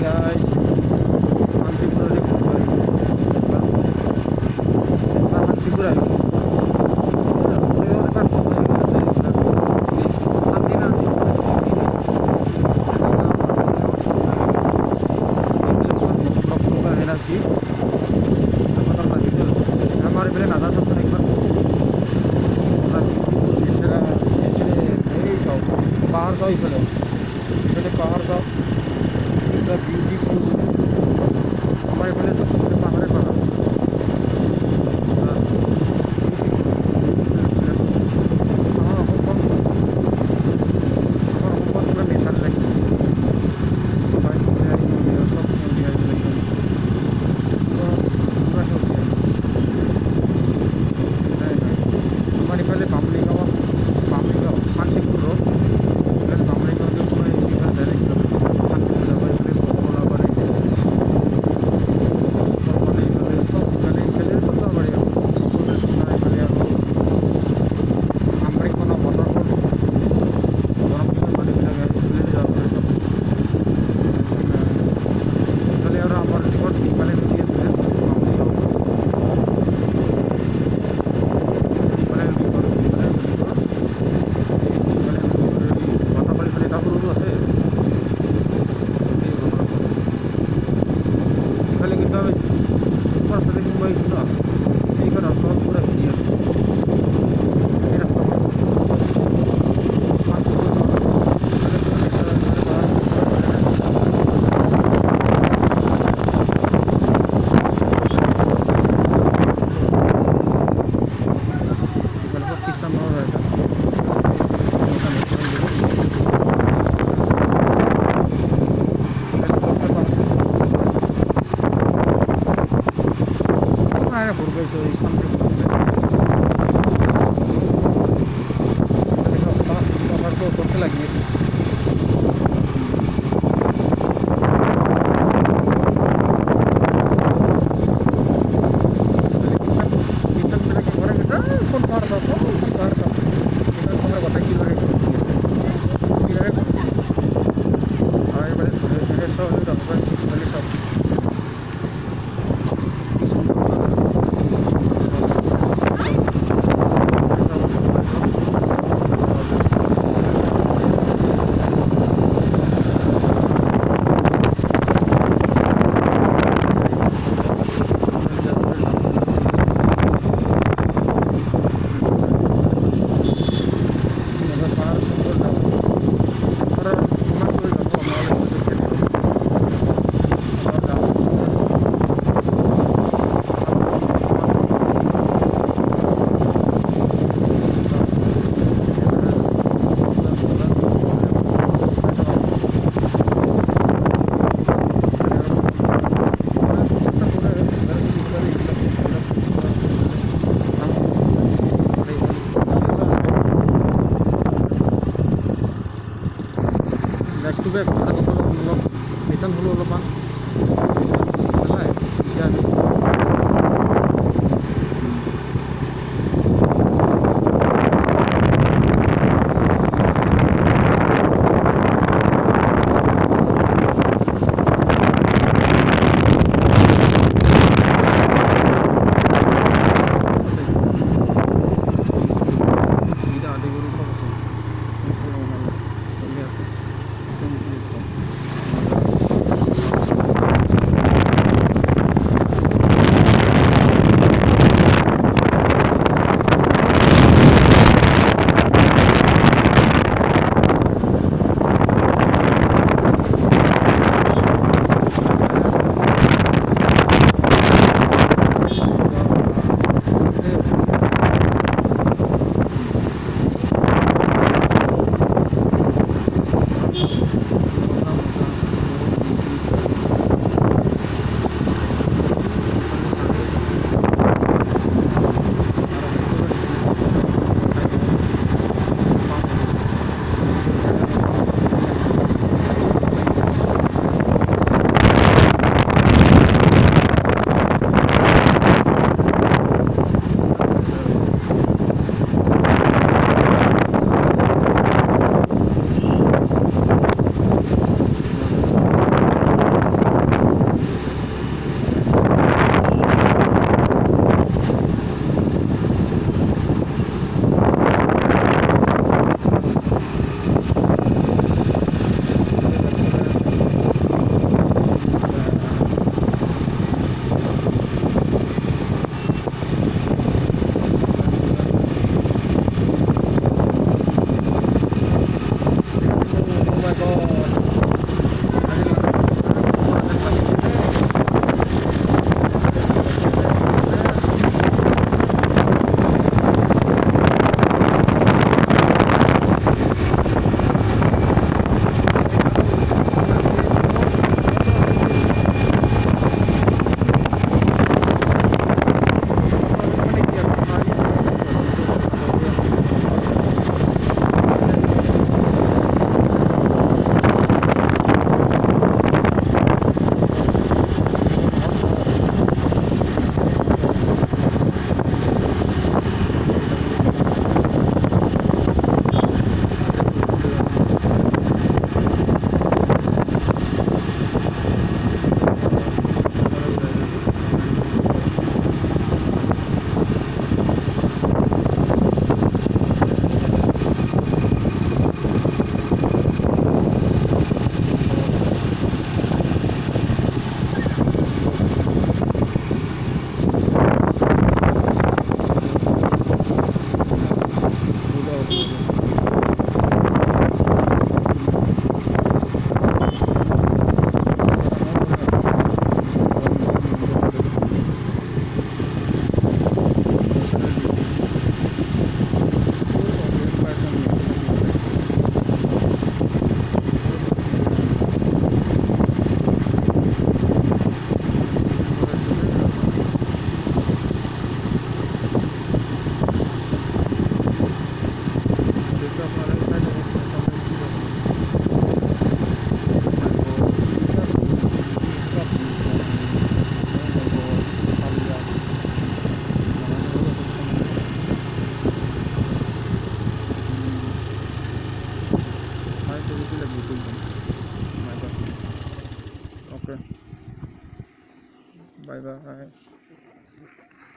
জায়গায় শান্তিপুরে শান্তিপুর আইব শান্তি না এনার্জি আমার এবারে নাদা থাকতো একবার এই সব পাহাড় সব এখানে পাহাড় সব বিউটিফুল আমার এখানে পাহাড়ে পাহাড় নেশার লাগে আমার এখানে বামলিগাঁও শান্তিপুর রোড এখানে বামলিগাঁও এখানে ডাইরেক্ট শান্তিপুর যাবো এখানে কলা বাড়ি সব এখানে সব বাড়ি এখানে আমরাই কোনো ওয়াটারফল গরম দিনের বাড়িবিলাক খুলে যাওয়া করে সব তাহলে আর আমার রিপোর্ট ইমানে দিয়েছিলেন এখানে কিন্তু আমি সুপার সাথে মুম্বাই ছিল এইখানে সব পুরো ক্লিয়ার এই রাস্তা খ্রিস্টান মনে হয় পূর্বে করতে লাগিয়ে কোন পাহাড় তোমরা কথা কি লাগে আর এবারে সব সব ব্যাক টু ব্যাক কথা অলপ বেতন হলো অলপমান এতিয়া আমি activity like YouTube. My God. Okay. Bye bye.